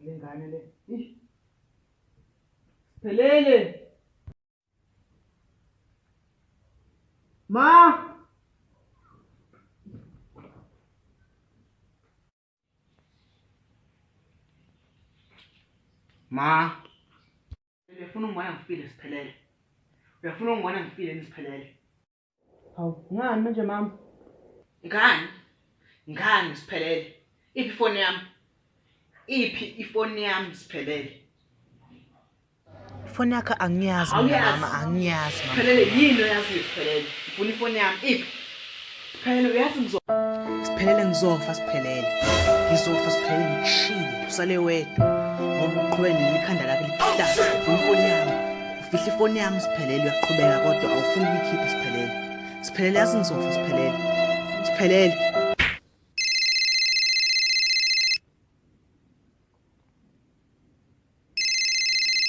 Le ngane le. Siphelele. Ma. Ma. Uyafuna ungibona ngifile Siphelele. Uyafuna ungibona ngifile nisiphelele. Hawu, ngani manje mama? Ngani Siphelele? Iphi ifoni yami? Iphi ifoni yami Siphelele? Ifoni yakho angiyazi mama, angiyazi mama. Siphelele yini oyaziyo Siphelele? Ufuna ifoni yami iphi? Siphelele uyazi Siphelele ngizofa Siphelele. Ngizofa Siphelele ngishilo, usale wedwa. Ngoba uqhubeke nekhanda lakho lihlaza. Ufuna ifoni yami. Ufihla ifoni yami Siphelele uyaqhubeka kodwa awufuni ukuyikhipha Siphelele. Siphelele yazi ngizofa Siphelele. Siphelele